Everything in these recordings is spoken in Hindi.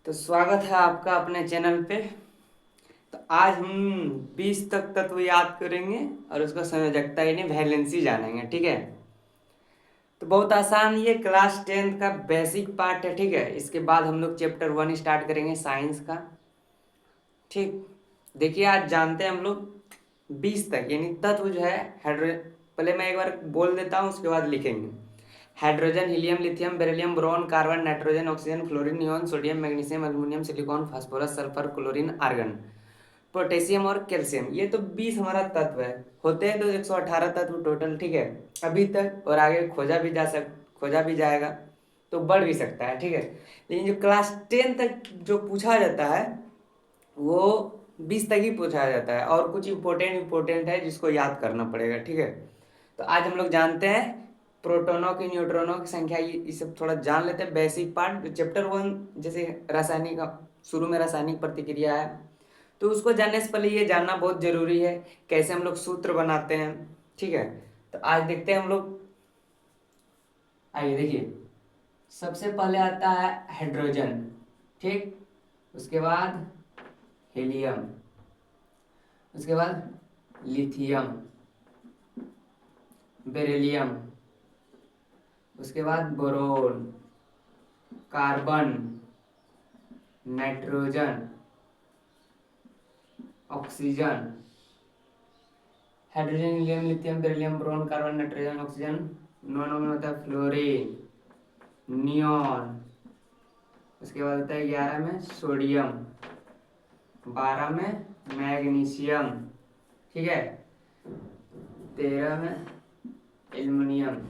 तो स्वागत है आपका अपने चैनल पे। तो आज हम 20 तक तत्व याद करेंगे और उसका संयोजकता यानी वैलेंसी जानेंगे, ठीक है। तो बहुत आसान, ये क्लास 10th का बेसिक पार्ट है, ठीक है। इसके बाद हम लोग चैप्टर 1 स्टार्ट करेंगे साइंस का, ठीक। देखिए आज जानते हैं हम लोग 20 तक यानी तत्व जो है हाइड्रो पहले मैं एक बार बोल देता हूँ, उसके बाद लिखेंगे। Hydrogen, helium, lithium, beryllium, boron, carbon, nitrogen, oxygen, fluorine, neon, sodium, magnesium, aluminium, silicon, phosphorus, sulphur, chlorine, argon, potassium और कैल्शियम। ये तो 20 हमारा तत्व है। होते हैं तो 118 तत्व टोटल, ठीक है, अभी तक। और आगे खोजा भी जाएगा, तो बढ़ भी सकता है, ठीक है। लेकिन जो क्लास 10 तक जो पूछा जाता है वो 20 तक ही पूछा जाता है, और कुछ इम्पोर्टेंट है जिसको याद करना पड़ेगा, ठीक है। तो आज हम लोग जानते हैं प्रोटोनों की, न्यूट्रॉनों की संख्या, ये सब थोड़ा जान लेते हैं बेसिक पार्ट। चैप्टर 1 जैसे रासायनिक, शुरू में रासायनिक प्रतिक्रिया है, तो उसको जानने से पहले ये जानना बहुत जरूरी है कैसे हम लोग सूत्र बनाते हैं, ठीक है। तो आज देखते हैं हम लोग। आइए देखिए, सबसे पहले आता है हाइड्रोजन, ठीक। उसके बाद हीलियम, उसके बाद लिथियम, बेरिलियम, उसके बाद boron, carbon, nitrogen, oxygen, hydrogen, helium, lithium, beryllium, boron, carbon, nitrogen, oxygen. 9 में होता है फ्लोरीन, नियॉन। उसके बाद होता है 11 में सोडियम, 12 में मैग्नीशियम, ठीक है, 13 में एल्युमिनियम।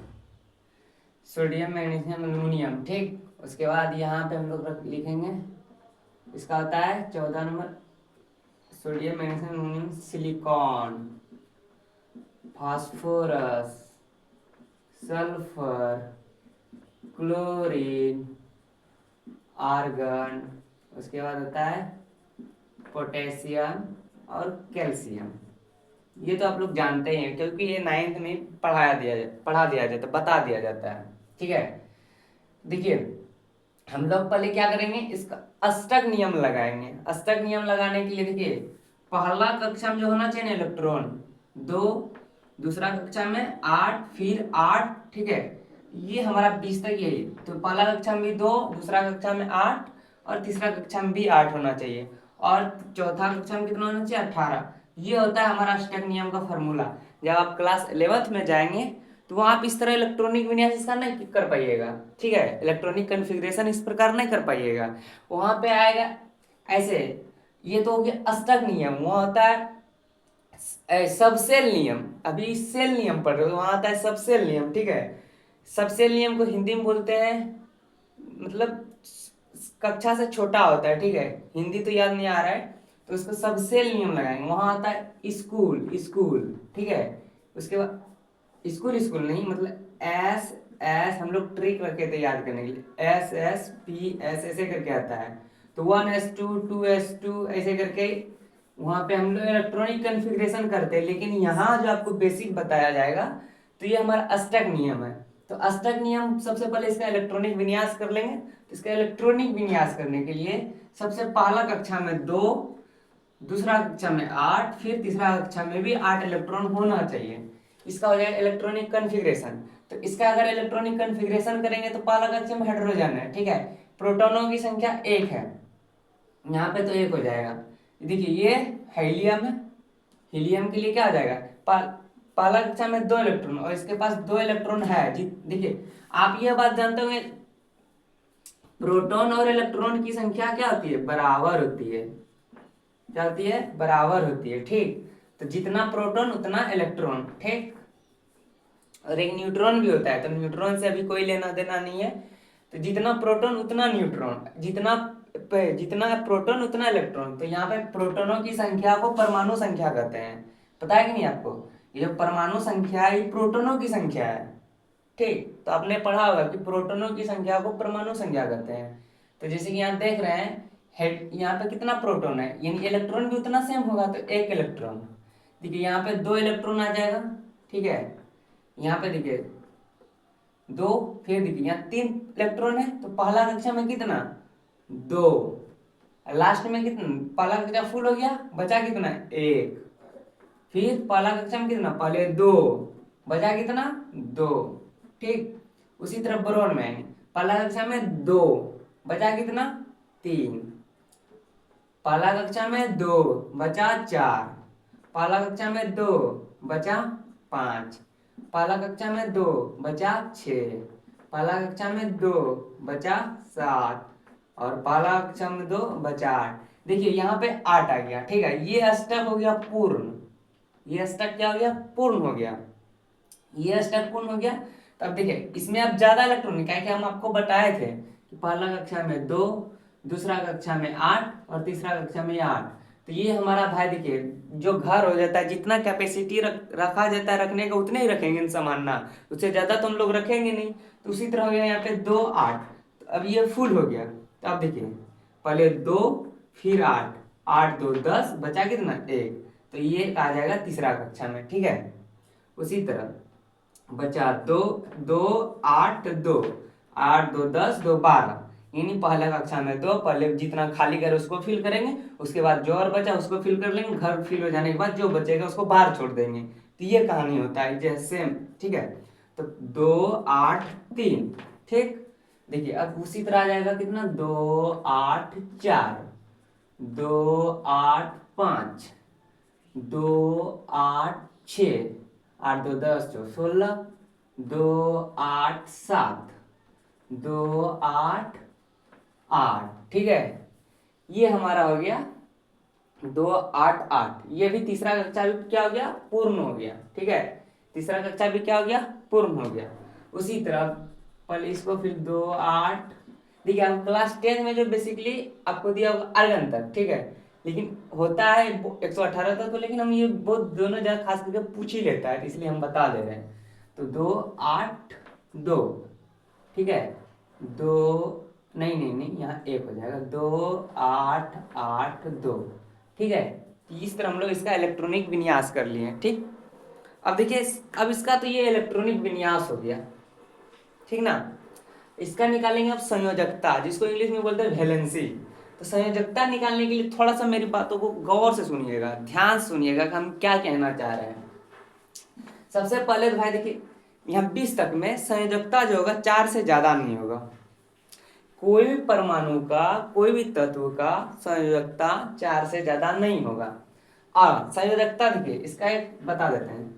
सोडियम, मैग्नीशियम, एल्युमिनियम, ठीक। उसके बाद यहाँ पे हम लोग लिखेंगे, इसका होता है 14 number sodium, magnesium, aluminium, silicon, phosphorus, sulphur, chlorine, argon. उसके बाद होता है पोटेशियम और कैल्शियम। ये तो आप लोग जानते ही हैं, क्योंकि ये 9th में पढ़ा दिया जाता, बता दिया जाता है, ठीक है। देखिए हम लोग पहले क्या करेंगे, इसका अष्टक नियम लगाएंगे। अष्टक नियम लगाने के लिए देखिए, पहला कक्षा में जो होना चाहिए ना इलेक्ट्रॉन 2, दूसरा कक्षा में 8, फिर 8, ठीक है। ये हमारा 20 तक यही, तो पहला कक्षा में भी 2, दूसरा कक्षा में 8 और तीसरा कक्षा में भी 8 होना चाहिए, और चौथा कक्षा में कितना होना चाहिए, 18। ये होता है हमारा अष्टक नियम का फॉर्मूला। जब आप क्लास 11th में जाएंगे तो वहां आप इस तरह इलेक्ट्रॉनिक विन्यास इसका नहीं कर पाइएगा, ठीक है। इलेक्ट्रॉनिक कॉन्फ़िगरेशन इस प्रकार नहीं कर पाइएगा, वहां पे आएगा ऐसे। ये तो हो गया अष्टक नियम, वहां होता है सबसेल नियम। अभी सेल नियम पढ़ रहे हो, वहां आता है सबसेल नियम, ठीक है। सबसेल नियम को हिंदी में बोलते हैं, मतलब कक्षा से छोटा होता है, ठीक है। हिंदी तो याद नहीं आ रहा है, तो उसको सबसेल नियम लगाएंगे। वहां आता है स्कूल, स्कूल, ठीक है। उसके बाद स्कूल, स्कूल नहीं, मतलब एस एस, हम लोग ट्रिक रखे थे याद करने के लिए, एस एस पी एस ऐसे करके आता है। तो 1s2 2s2 ऐसे करके वहां पे हम लोग इलेक्ट्रॉनिक कॉन्फ़िगरेशन करते हैं। लेकिन यहाँ जो आपको बेसिक बताया जाएगा, तो ये हमारा अष्टक नियम है। तो अष्टक नियम सबसे पहले इसका इलेक्ट्रॉनिक विन्यास कर लेंगे। तो इसका इलेक्ट्रॉनिक विन्यास करने के लिए सबसे पहला कक्षा में 2, दूसरा कक्षा में 8, फिर तीसरा कक्षा में भी 8 इलेक्ट्रॉन होना चाहिए। इसका हो जाएगा इलेक्ट्रॉनिक कॉन्फ़िगरेशन। तो इसका अगर इलेक्ट्रॉनिक कॉन्फ़िगरेशन करेंगे तो पहला कक्षा में हाइड्रोजन है, ठीक है, प्रोटॉनों की संख्या 1 है, यहाँ पे तो 1 हो जाएगा। देखिए ये हीलियम है, हीलियम के लिए क्या हो जाएगा, पहला कक्षा में 2 इलेक्ट्रॉन, और इसके पास 2 इलेक्ट्रॉन है जी। देखिए आप ये बात जानते होंगे, प्रोटॉन और इलेक्ट्रॉन की संख्या क्या होती है, बराबर होती है। क्या होती है, बराबर होती है, ठीक। तो जितना प्रोटॉन उतना इलेक्ट्रॉन, ठीक। और एक न्यूट्रॉन भी होता है, तो न्यूट्रॉन से अभी कोई लेना देना नहीं है। तो जितना प्रोटॉन उतना न्यूट्रॉन, जितना प्रोटॉन उतना इलेक्ट्रॉन। तो यहाँ पे प्रोटॉनों की संख्या को परमाणु संख्या कहते हैं, पता है कि नहीं आपको। ये जो परमाणु संख्या है ये प्रोटॉनों की संख्या है, ठीक। तो आपने पढ़ा होगा कि प्रोटॉनों की संख्या को परमाणु संख्या कहते हैं। तो जैसे कि यहाँ देख रहे हैं, हेड यहाँ पे कितना प्रोटॉन है, यानी इलेक्ट्रॉन भी उतना सेम होगा, तो 1 इलेक्ट्रॉन। देखिए यहाँ पे 2 इलेक्ट्रॉन आ जाएगा, ठीक है। यहाँ पे देखिए 2, फिर देखिए यहाँ 3 इलेक्ट्रॉन है, तो पहला कक्षा में कितना, दो, लास्ट में कितना, पहला कक्षा फुल हो गया, बचा कितना, एक। फिर पहला कक्षा में कितना, पहले दो, बचा कितना, दो। ठीक, उसी तरह बरोन में आएंगे, पहला कक्षा में दो, बचा कितना, तीन। पहला कक्षा में दो, बचा चार। पहला कक्षा में दो, बचा पाँच। पहला कक्षा में दो, बचा छः। पहला कक्षा में दो, बचा सात। और पहला कक्षा में दो, बचा आठ। देखिए यहाँ पे आठ आ गया, ठीक है, ये अष्टक हो गया पूर्ण। ये अष्टक क्या हो गया, पूर्ण हो गया। ये अष्टक पूर्ण हो गया। तब देखिए इसमें अब ज्यादा इलेक्ट्रॉन क्या, कि हम आपको बताए थे कि पहला कक्षा में दो, दूसरा कक्षा में आठ और तीसरा कक्षा में आठ। तो ये हमारा भाई देखिए जो घर हो जाता है, जितना कैपेसिटी रखा जाता है रखने का उतने ही रखेंगे सामान ना, उससे ज्यादा तो हम लोग रखेंगे नहीं। तो उसी तरह हो गया यहाँ पे दो आठ, तो अब ये फुल हो गया। तो अब देखिए पहले दो, फिर आठ, आठ दो दस, बचा कितना, एक। तो ये आ जाएगा तीसरा कक्षा में, ठीक है। उसी तरह बचा दो, दो आठ दो, आठ दो दस, दो बारह। यानी पहला कक्षा में दो, पहले जितना खाली घर उसको फिल करेंगे, उसके बाद जो और बचा उसको फिल कर लेंगे, घर फिल हो जाने के बाद जो बचेगा उसको बाहर छोड़ देंगे। तो ये कहानी होता है जैसे सेम, ठीक है। तो दो आठ तीन, ठीक। देखिए अब उसी तरह आ जाएगा कितना, दो आठ चार, दो आठ पाँच, दो आठ छ, आठ दो दस जो सोलह, दो आठ सात, दो आठ आठ, ठीक है। ये हमारा हो गया दो आठ आठ। ये भी तीसरा कक्षा भी क्या हो गया, पूर्ण हो गया, ठीक है। तीसरा कक्षा भी क्या हो गया, पूर्ण हो गया। उसी तरह पहले इसको, फिर दो आठ। देखिए हम क्लास 10 में जो बेसिकली आपको दिया होगा अर्गन तक, ठीक है, लेकिन होता है 118 तक तो, लेकिन हम ये बहुत दोनों जगह खास करके पूछ ही लेता है, इसलिए हम बता दे रहे हैं। तो दो आठ दो, ठीक है, दो, नहीं नहीं नहीं, यहाँ एक हो जाएगा, दो आठ आठ दो, ठीक है। इस तरह हम लोग इसका इलेक्ट्रॉनिक विन्यास कर लिए, ठीक। अब देखिए अब इसका तो ये इलेक्ट्रॉनिक विन्यास हो गया, ठीक ना। इसका निकालेंगे अब संयोजकता, जिसको इंग्लिश में बोलते हैं वैलेंसी। तो संयोजकता निकालने के लिए थोड़ा सा मेरी बातों को गौर से सुनिएगा, ध्यान से सुनिएगा कि हम क्या कहना चाह रहे हैं। सबसे पहले तो भाई देखिए यहाँ 20 तक में संयोजकता जो होगा चार से ज्यादा नहीं होगा। कोई भी परमाणु का, कोई भी तत्व का संयोजकता चार से ज्यादा नहीं होगा। और संयोजकता देखिए इसका एक बता देते हैं।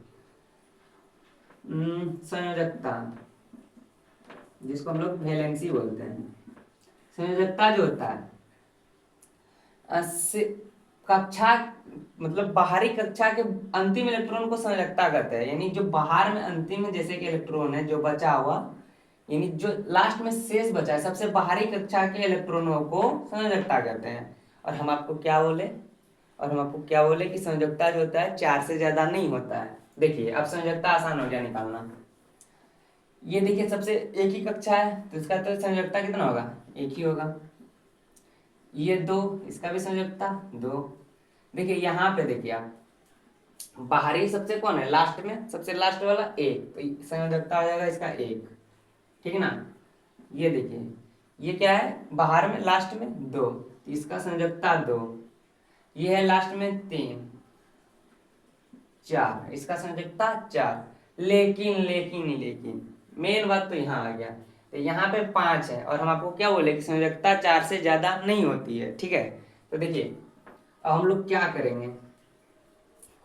संयोजकता, जिसको हम लोग वैलेंसी बोलते हैं, संयोजकता जो होता है कक्षा, मतलब बाहरी कक्षा के अंतिम इलेक्ट्रॉन को संयोजकता कहते हैं। यानी जो बाहर में अंतिम में जैसे कि इलेक्ट्रॉन है जो बचा हुआ, यानी जो लास्ट में शेष बचा है, सबसे बाहरी कक्षा के इलेक्ट्रॉनों को संयोजकता कहते हैं। और हम आपको क्या बोले कि संयोजकता जो होता है चार से ज्यादा नहीं होता है। देखिए अब संयोजकता आसान हो गया निकालना। ये देखिए सबसे एक ही कक्षा है तो इसका तो संयोजकता कितना होगा, एक ही होगा। ये दो, इसका भी संयोजकता दो। देखिए यहाँ पे देखिए आप, बाहरी सबसे कौन है, लास्ट में सबसे लास्ट वाला एक, तो संयोजकता आ जाएगा इसका एक, ठीक है ना। ये देखिए ये क्या है, बाहर में लास्ट में दो, तो इसका संयोजकता दो। ये है लास्ट में तीन, चार, इसका संयोजकता चार। लेकिन लेकिन लेकिन मेन बात तो यहाँ आ गया, तो यहाँ पे पांच है और हम आपको क्या बोले कि संयोजकता चार से ज्यादा नहीं होती है, ठीक है। तो देखिए अब हम लोग क्या करेंगे,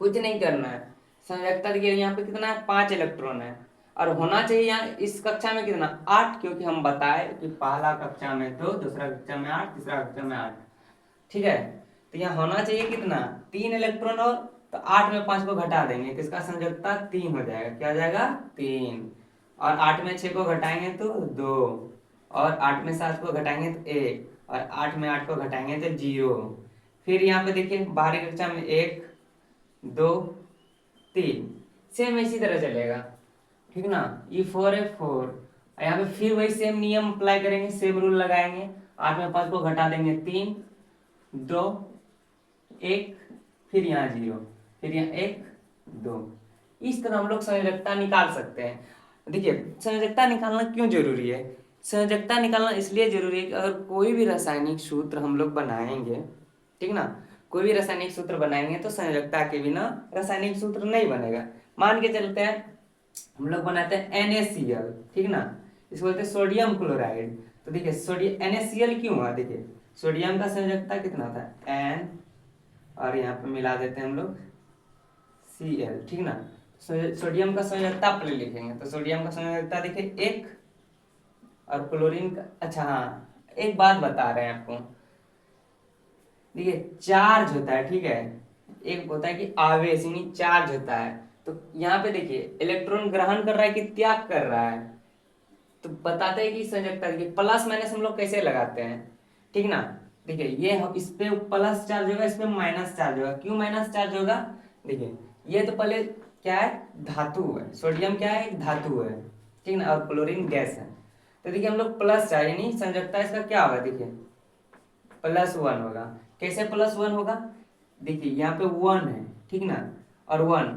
कुछ नहीं करना है। संयोजकता देखिए यहाँ पे कितना है, पांच इलेक्ट्रॉन है। और होना चाहिए यहाँ इस कक्षा में कितना, आठ, क्योंकि हम बताए कि पहला कक्षा में दो, दूसरा कक्षा में आठ, तीसरा कक्षा में आठ, ठीक है। तो यहाँ होना चाहिए कितना, तीन इलेक्ट्रॉन। और तो आठ में पांच को घटा देंगे तो इसका संयोजकता तीन हो जाएगा, क्या हो जाएगा, तीन। और आठ में छह को घटाएंगे तो दो, और आठ में सात को घटाएंगे तो एक, और आठ में आठ को घटाएंगे तो जीरो। फिर यहाँ पे देखिए बाहरी कक्षा में एक, दो, तीन, सेम इसी तरह चलेगा, ठीक ना। ये फोर है, फोर। यहाँ पे फिर वही सेम नियम अप्लाई करेंगे, सेम रूल लगाएंगे। आठ में पांच को घटा देंगे, तीन, दो, एक, फिर यहाँ जीरो, फिर यहाँ एक, दो। इस तरह हम लोग संयोजकता निकाल सकते हैं। देखिए संयोजकता निकालना क्यों जरूरी है, संयोजकता निकालना इसलिए जरूरी है कि अगर कोई भी रासायनिक सूत्र हम लोग बनाएंगे, ठीक ना, कोई भी रासायनिक सूत्र बनाएंगे तो संयोजकता के बिना रासायनिक सूत्र नहीं बनेगा। मान के चलते हैं हम लोग बनाते हैं NaCl, ठीक ना, इसको बोलते हैं सोडियम क्लोराइड। तो देखिए सोडियम NaCl क्यों हुआ, देखिए सोडियम का संयोजकता कितना होता है N, और यहाँ पे मिला देते हैं हम लोग Cl, ठीक ना। सोडियम का संयोजकता पहले लिखेंगे, तो सोडियम का संयोजकता देखिए 1, और क्लोरीन का, अच्छा हाँ एक बात बता रहे हैं आपको, देखिए चार्ज होता है, ठीक है, एक होता है कि आवेश यानी चार्ज होता है, तो यहाँ पे देखिए इलेक्ट्रॉन ग्रहण कर रहा है कि त्याग कर रहा है, तो बताते हैं कि संयोजकता देखिए प्लस माइनस हम लोग कैसे लगाते हैं, ठीक ना। देखिए ये इस पे प्लस चार्ज होगा, इस पे माइनस चार्ज होगा, क्यों माइनस चार्ज होगा, देखिए ये तो पहले क्या है, धातु है, सोडियम क्या है, एक धातु है, ठीक ना, और क्लोरीन गैस है। तो देखिए हम लोग प्लस चार्ज यानी संयोजकता इसका क्या होगा, देखिए +1 होगा। कैसे +1 होगा, देखिए यहाँ पे 1 है, ठीक ना, और 1,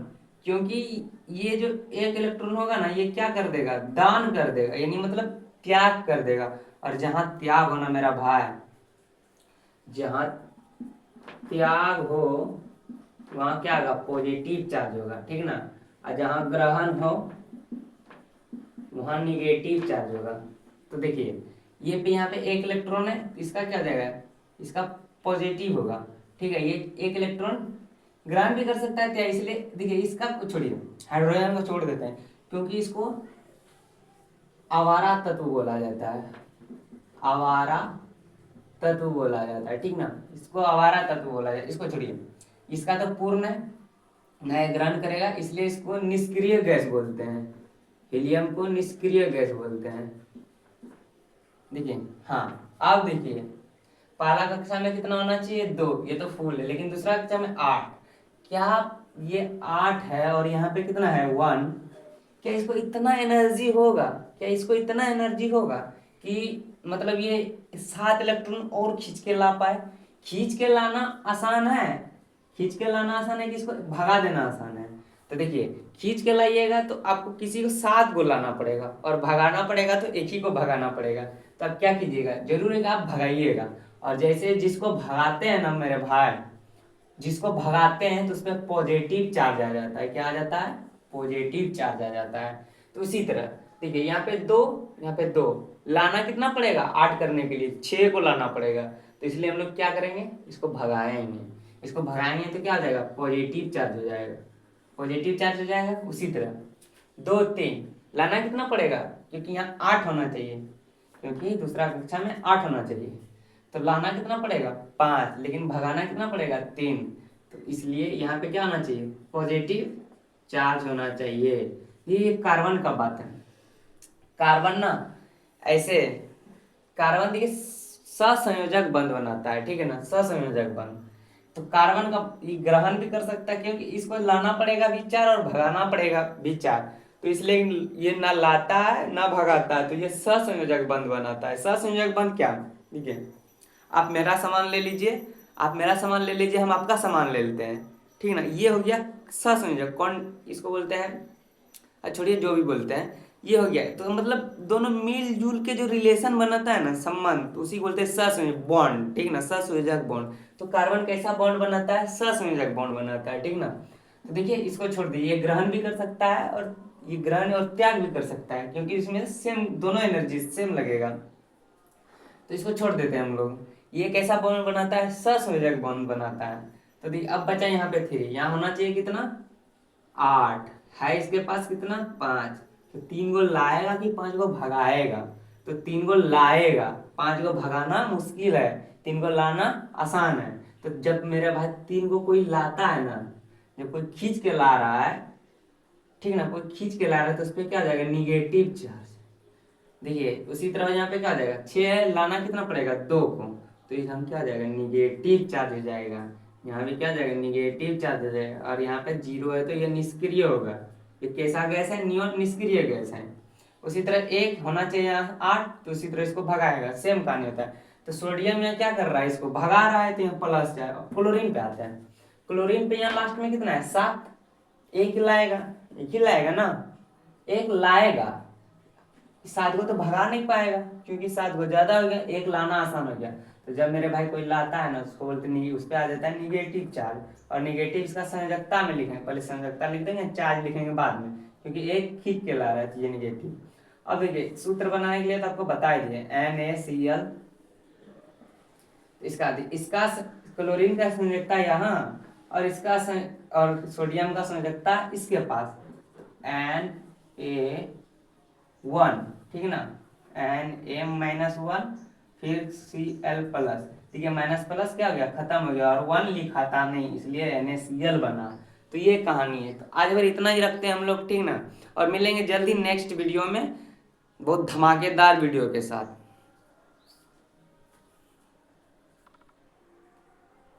क्योंकि ये जो एक इलेक्ट्रॉन होगा ना ये क्या कर देगा, दान कर देगा, यानी मतलब त्याग कर देगा, और जहां त्याग होना मेरा भाई, जहां त्याग हो वहां क्या होगा, पॉजिटिव चार्ज होगा, ठीक ना, और जहां ग्रहण हो वहां निगेटिव चार्ज होगा। तो देखिए ये पे यहाँ पे एक इलेक्ट्रॉन है, इसका क्या हो जाएगा, इसका पॉजिटिव होगा, ठीक है, ये एक इलेक्ट्रॉन ग्रहण भी कर सकता है क्या, इसलिए देखिए इसका छोड़िए, हाइड्रोजन को छोड़ देते हैं, क्योंकि इसको आवारा तत्व बोला जाता है, आवारा तत्व बोला जाता है, ठीक ना, इसको आवारा तत्व बोला जाता है, इसको छोड़िए, इसका तो पूर्ण है, नया ग्रहण करेगा, इसलिए इसको निष्क्रिय गैस बोलते हैं, हीलियम को निष्क्रिय गैस बोलते हैं। देखिए हाँ अब देखिए पहला कक्षा में कितना होना चाहिए, 2, ये तो फुल है, लेकिन दूसरा कक्षा में 8, क्या ये 8 है और यहाँ पे कितना है 1, क्या इसको इतना एनर्जी होगा, क्या इसको इतना एनर्जी होगा कि मतलब ये 7 इलेक्ट्रॉन और खींच के ला पाए, खींच के लाना आसान है, खींच के लाना आसान है कि इसको भगा देना आसान है। तो देखिए खींच के लाइएगा तो आपको किसी को 7 को लाना पड़ेगा, और भगाना पड़ेगा तो एक ही को भगाना पड़ेगा, तो आप क्या कीजिएगा, जरूर है कि आप भगाइएगा, और जैसे जिसको भगाते हैं ना मेरे भाई, जिसको भगाते हैं तो उसमें पॉजिटिव चार्ज आ जाता है, क्या आ जाता है, पॉजिटिव चार्ज आ जाता है। तो इसी तरह देखिए यहाँ पे 2, यहाँ पे 2, लाना कितना पड़ेगा, 8 करने के लिए 6 को लाना पड़ेगा, तो इसलिए हम लोग क्या करेंगे, इसको भगाएंगे, इसको भगाएंगे तो क्या हो जाएगा, पॉजिटिव चार्ज हो जाएगा, पॉजिटिव चार्ज हो जाएगा। उसी तरह 2 3 लाना कितना पड़ेगा, क्योंकि यहाँ 8 होना चाहिए, क्योंकि दूसरा कक्षा में 8 होना चाहिए, तो लाना कितना पड़ेगा 5, लेकिन भगाना कितना पड़ेगा 3, तो इसलिए यहाँ पे क्या होना चाहिए, पॉजिटिव चार्ज होना चाहिए। ये कार्बन का बात है, कार्बन ना ऐसे, कार्बन देखिए सहसंयोजक बंध बनाता है, ठीक है ना, सहसंयोजक बंध, तो कार्बन का ये ग्रहण भी कर सकता है, क्योंकि इसको लाना पड़ेगा भी 4 और भगाना पड़ेगा भी 4, तो इसलिए ये ना लाता है ना भगाता है, तो ये सहसंयोजक बंध बनाता है। सहसंयोजक बंध क्या, ठीक है, आप मेरा सामान ले लीजिए, आप मेरा सामान ले लीजिए, हम आपका सामान ले लेते हैं, ठीक है ना, ये हो गया सहसंयोजक, कौन इसको बोलते हैं, छोड़िए जो भी बोलते हैं, ये हो गया, तो मतलब दोनों मिलजुल के जो रिलेशन बनाता है ना, संबंध, तो उसी को बोलते हैं सहसंयोजक बॉन्ड, ठीक ना, सहसंयोजक बॉन्ड। तो कार्बन कैसा बॉन्ड बनाता है, सहसंयोजक बॉन्ड बनाता है, ठीक ना। तो देखिए इसको छोड़ दीजिए, ये ग्रहण भी कर सकता है और ये ग्रहण और त्याग भी कर सकता है, क्योंकि इसमें सेम दोनों एनर्जी सेम लगेगा, तो इसको छोड़ देते हैं हम लोग। ये कैसा बॉन्ड बनाता है, सहसंयोजक बॉन्ड बनाता है। तो देखिए अब बचा यहाँ पे 3, यहाँ होना चाहिए कितना 8, है इसके पास कितना 5, तो 3 को लाएगा कि 5 को भगाएगा, तो 3 को लाएगा, 5 को भगाना मुश्किल है, 3 को लाना आसान है। तो जब मेरे भाई 3 को कोई लाता है ना, जब कोई खींच के ला रहा है, ठीक ना, कोई खींच के ला रहा है तो उस पर क्या आ जाएगा, निगेटिव चार्ज। देखिए उसी तरह यहाँ पे क्या आ जाएगा, 6 लाना कितना पड़ेगा 2 को, तो इस हम क्या आ जाएगा, निगेटिव चार्ज हो जाएगा, यहाँ पे क्या आ जाएगा, निगेटिव चार्ज हो जाएगा, और यहाँ पे 0 है तो ये निष्क्रिय होगा, ये कैसा गैस है, नियॉन निष्क्रिय गैस है। उसी तरह 1 होना चाहिए यहाँ 8, तो उसी तरह इसको भगाएगा, सेम कहानी होता है। तो सोडियम यहाँ क्या कर रहा है, इसको भगा रहा है, तो यहाँ प्लस जाएगा। क्लोरीन पे आता है, क्लोरीन पे यहाँ लास्ट में कितना है 7, एक ही लाएगा, एक ही लाएगा ना, एक लाएगा, सात को तो भगा नहीं पाएगा, क्योंकि सात को ज्यादा हो गया, एक लाना आसान हो गया। तो जब मेरे भाई कोई लाता है ना, उसको बोलते नहीं, उस पर आ जाता है निगेटिव चार्ज। और निगेटिव इसका संयोजकता में लिखेंगे, पहले संयोजकता लिख देंगे, चार्ज लिखेंगे बाद में, क्योंकि एक खींच के ला रहा है तो ये निगेटिव। अब देखिए सूत्र बनाने के लिए तो आपको बता ही दिए NaCl, इसका क्लोरीन का संयोजकता यहाँ, और और सोडियम का संयोजकता इसके पास Na1, ठीक ना, Na-1 फिर Cl+, ठीक है, माइनस प्लस क्या हो गया, खत्म हो गया, और 1 लिखा था नहीं, इसलिए NaCl बना। तो ये कहानी है। तो आज बार इतना ही रखते हैं हम लोग, ठीक ना, और मिलेंगे जल्दी नेक्स्ट वीडियो में बहुत धमाकेदार वीडियो के साथ।